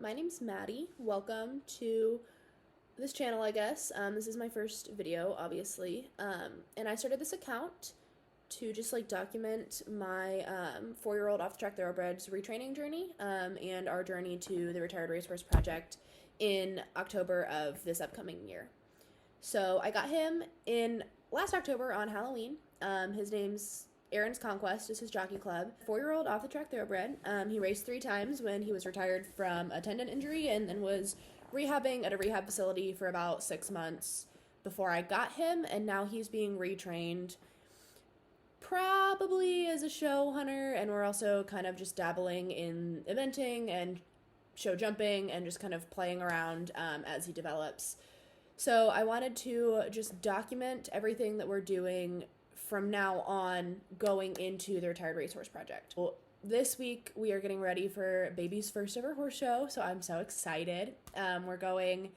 My name's Maddie. Welcome to this channel, I guess. This is my first video, obviously. And I started this account to just document my 4-year-old off-the-track thoroughbred's retraining journey and our journey to the Retired Racehorse Project in October of this upcoming year. So I got him in last October on Halloween. His name's Aaron's Conquest is his jockey club. 4-year-old off-the-track thoroughbred. He raced 3 times when he was retired from a tendon injury and then was rehabbing at a rehab facility for about 6 months before I got him, and now he's being retrained probably as a show hunter, and we're also kind of just dabbling in eventing and show jumping and just kind of playing around as he develops. So I wanted to just document everything that we're doing from now on going into the Retired Racehorse Project. Well, this week we are getting ready for baby's first ever horse show, so I'm so excited. We're going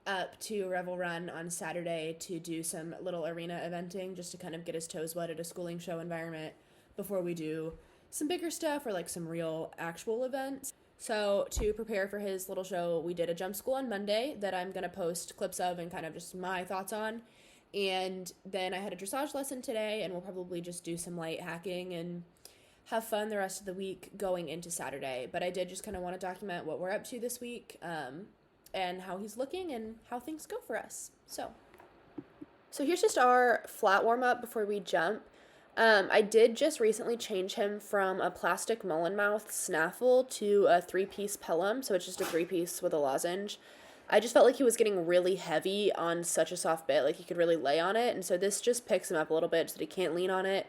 up to Revel Run on Saturday to do some little arena eventing just to kind of get his toes wet at a schooling show environment before we do some bigger stuff or some real actual events. So to prepare for his little show, we did a jump school on Monday that I'm going to post clips of and kind of just my thoughts on. And then I had a dressage lesson today, and we'll probably just do some light hacking and have fun the rest of the week going into Saturday. But I did just kind of want to document what we're up to this week and how he's looking and how things go for us. So here's just our flat warm-up before we jump. I did just recently change him from a plastic mullen mouth snaffle to a 3-piece pelham, so it's just a 3-piece with a lozenge. I just felt like he was getting really heavy on such a soft bit, he could really lay on it, and so this just picks him up a little bit so that he can't lean on it.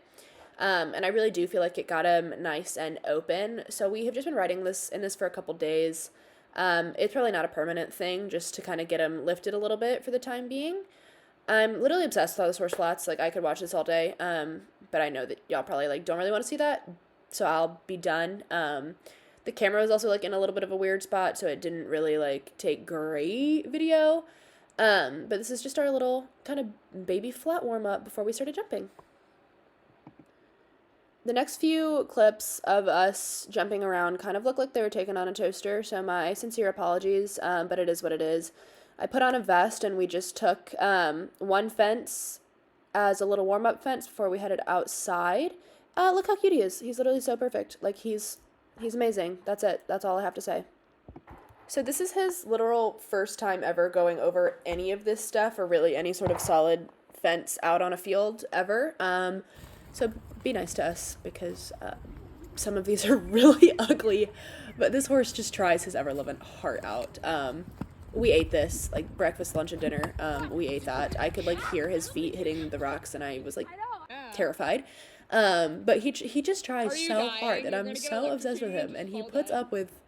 And I really do feel like it got him nice and open. So we have just been riding this for a couple days. It's probably not a permanent thing, just to kind of get him lifted a little bit for the time being. I'm literally obsessed with all this horse flats. I could watch this all day. But I know that y'all probably don't really want to see that, so I'll be done. The camera was also in a little bit of a weird spot, so it didn't really take great video. But this is just our little kind of baby flat warm up before we started jumping. The next few clips of us jumping around kind of look like they were taken on a toaster, so my sincere apologies, but it is what it is. I put on a vest, and we just took one fence as a little warm-up fence before we headed outside. Look how cute he is. He's literally so perfect. He's amazing. That's it. That's all I have to say. So this is his literal first time ever going over any of this stuff, or really any sort of solid fence out on a field ever. So be nice to us, because some of these are really ugly, but this horse just tries his ever-loving heart out. We ate this, breakfast, lunch, and dinner. We ate that. I could, hear his feet hitting the rocks, and I was, terrified. But he just tries so hard, and I'm so obsessed with him, and he puts up with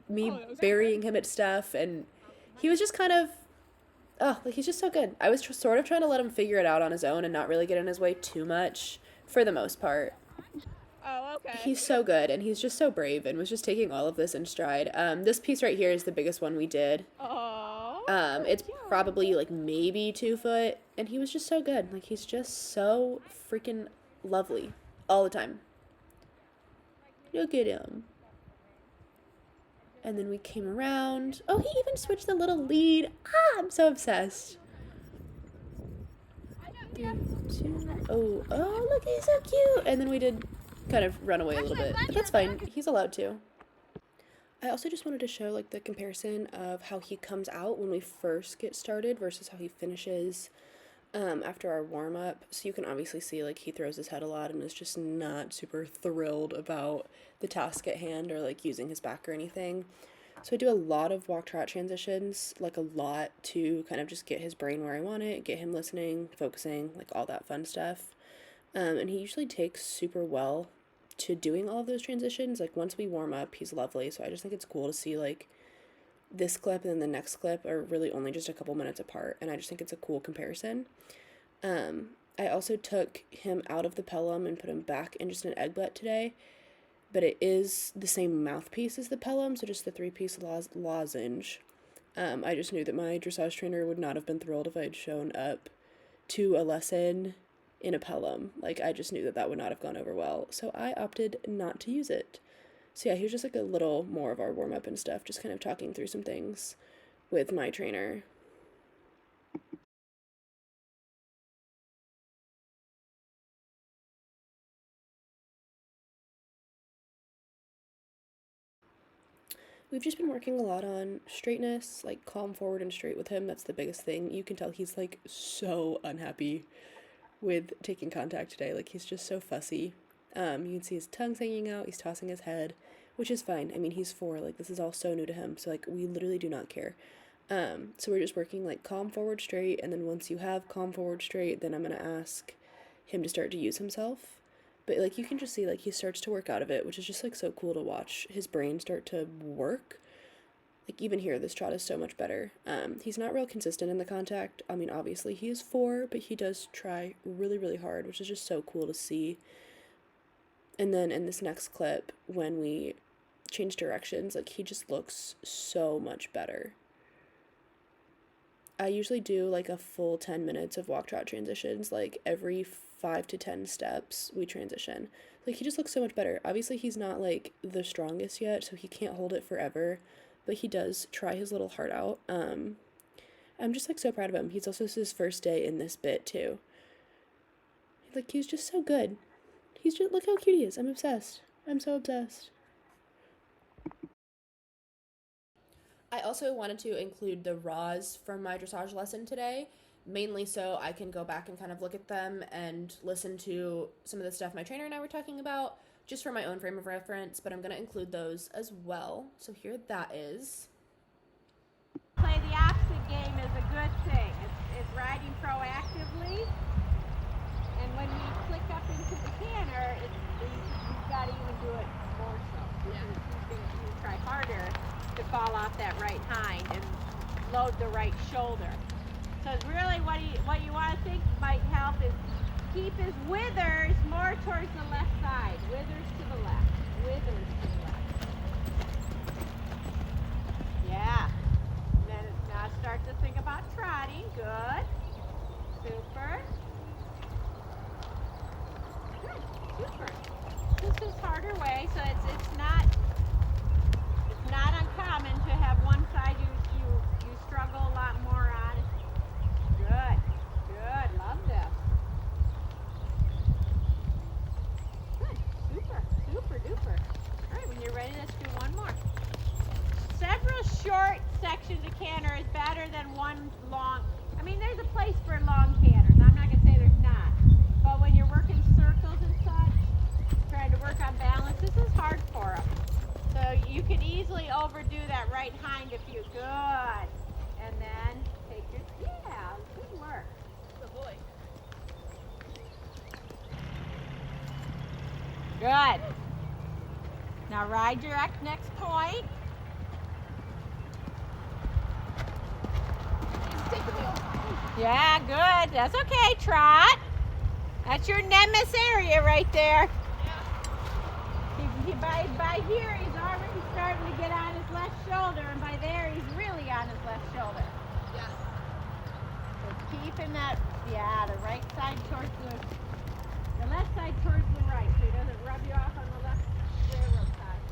me burying him at stuff, and he was just kind of, he's just so good. I was sort of trying to let him figure it out on his own and not really get in his way too much, for the most part. Oh, okay. He's so good, and he's just so brave, and was just taking all of this in stride. This piece right here is the biggest one we did. Aww. It's probably, maybe 2 foot, and he was just so good. He's just so freaking lovely all the time. Look at him. And then we came around. Oh, he even switched the little lead. I'm so obsessed. 3, 2, oh, look, he's so cute. And then we did kind of run away a little bit, but that's fine. He's allowed to. I also just wanted to show the comparison of how he comes out when we first get started versus how he finishes after our warm-up. So you can obviously see he throws his head a lot and is just not super thrilled about the task at hand, or using his back or anything. So I do a lot of walk-trot transitions, a lot, to kind of just get his brain where I want it, get him listening, focusing, all that fun stuff. And he usually takes super well to doing all of those transitions. Once we warm up, he's lovely. So I just think it's cool to see this clip and then the next clip are really only just a couple minutes apart, and I just think it's a cool comparison. I also took him out of the pelham and put him back in just an egg butt today, but it is the same mouthpiece as the pelham, so just the 3-piece lozenge. I just knew that my dressage trainer would not have been thrilled if I had shown up to a lesson in a pelham. I just knew that would not have gone over well, so I opted not to use it. So yeah, he was just like a little more of our warm-up and stuff, just kind of talking through some things with my trainer. We've just been working a lot on straightness, like calm, forward, and straight with him. That's the biggest thing. You can tell he's like so unhappy with taking contact today. Like he's just so fussy. You can see his tongue's hanging out. He's tossing his head, which is fine. I mean, he's 4. Like this is all so new to him. So like we literally do not care. So we're just working like calm, forward, straight, and then once you have calm, forward, straight, then I'm gonna ask him to start to use himself. But like you can just see like he starts to work out of it, which is just like so cool to watch his brain start to work. Like even here, this trot is so much better. He's not real consistent in the contact. I mean, obviously he is 4, but he does try really, really hard, which is just so cool to see. And then in this next clip, when we change directions, like he just looks so much better. I usually do like a full 10 minutes of walk trot transitions, like every 5 to 10 steps we transition. Like he just looks so much better. Obviously he's not like the strongest yet, so he can't hold it forever, but he does try his little heart out. I'm just like so proud of him. He's also his first day in this bit too. Like he's just so good. He's just, look how cute he is. I'm obsessed. I'm so obsessed. I also wanted to include the raws from my dressage lesson today, mainly so I can go back and kind of look at them and listen to some of the stuff my trainer and I were talking about, just for my own frame of reference, but I'm going to include those as well. So here that is. Play the opposite game is a good thing. It's riding proactively, and when you click up into the canter, you've got to even do it more so. You try harder to fall off that right hind and load the right shoulder. So it's really what you want to think might help is keep his withers more towards the left side. Withers to the left. Withers to the left. Yeah. And then now start to think about trotting. Good. Super. Good. Super. This is harder way, so it's not uncommon to have one side you struggle a lot more on. Good. Good. Love this. Good. Super. Super duper. All right, when you're ready, let's do one more. Several short sections of canter is better than one long. I mean, there's a place for long canters. I'm not going to say there's not. But when you're working circles and such, trying to work on balance, this is hard for them. So you can easily overdo that right hind if you good. And then take your, yeah, good work. Good boy. Good. Now ride your next point. Yeah, good. That's okay, trot. That's your nemesis area right there. By here, he's already starting to get on his left shoulder, and by there, he's really on his left shoulder. Yes. So keeping that, yeah, the right side towards the left side towards the right, so he doesn't rub you off on the left railroad side.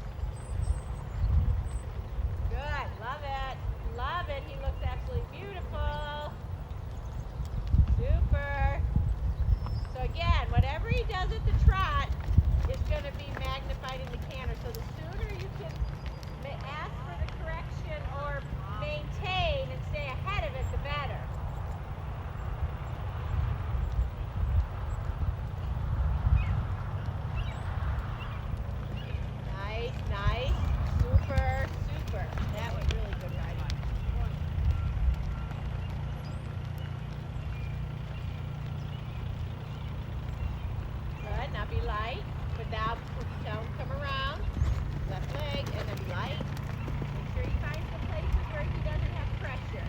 Good, love it. Love it. He looks absolutely beautiful. Super. So again, whatever he does at the trot is going to be magnified in the canter. So the sooner you can ask for the correction or maintain and stay ahead of it, the better. Nice, nice. Super, super. That was really good riding. Good, now be light. But now don't come around. Left leg and then light. Make sure he finds the places where he doesn't have pressure.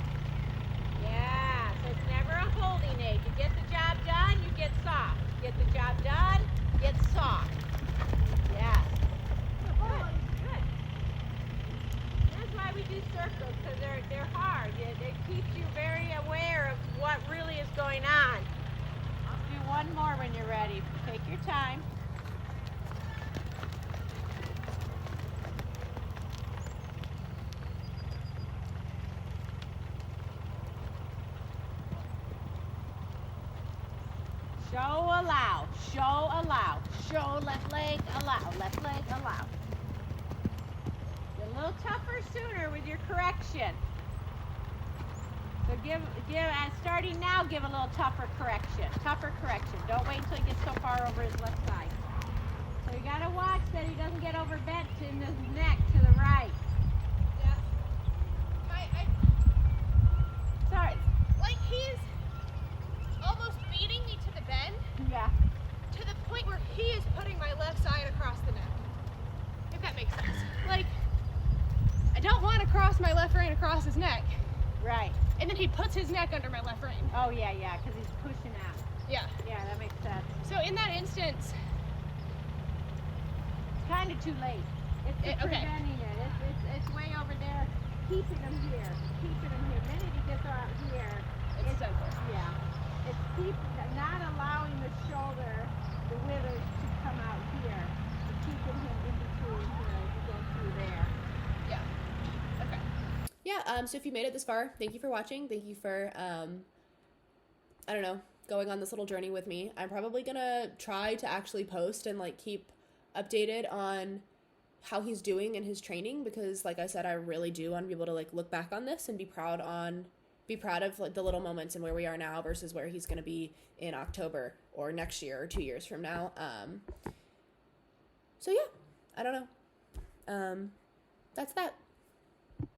Yeah, so it's never a holding aid. You get the job done, you get soft. Get the job done, get soft. Yes. Good, good. That's why we do circles, because they're hard. It keeps you very aware of what really is going on. I'll do one more when you're ready. Take your time. Show, allow. Show, allow. Show, left leg, allow. Left leg, allow. Get a little tougher sooner with your correction. So starting now, give a little tougher correction. Tougher correction. Don't wait until he gets so far over his left side. So you gotta watch that he doesn't get overbent in his neck to the right. Yeah. Sorry. Like he's almost beating me to the bend Yeah. to the point where he is putting my left side across the neck. If that makes sense. Like, I don't want to cross my left rein across his neck. Right. And then he puts his neck under my left rein. Oh yeah, because he's pushing out. Yeah. Yeah, that makes sense. So in that instance, It's kind of too late. It's preventing it. It's way over there, keeping him here. Keeping him here. The minute he gets out here, it's over. yeah. It's not allowing the shoulder, the withers to come out here. It's keeping him in between here as you go through there. Yeah. Okay. Yeah, so if you made it this far, thank you for watching. Thank you for, I don't know, going on this little journey with me. I'm probably gonna try to actually post and, like, keep updated on how he's doing in his training because, like I said, I really do want to be able to, like, look back on this and be proud of, like, the little moments and where we are now versus where he's gonna be in October or next year or 2 years from now. So, yeah, I don't know. That's that.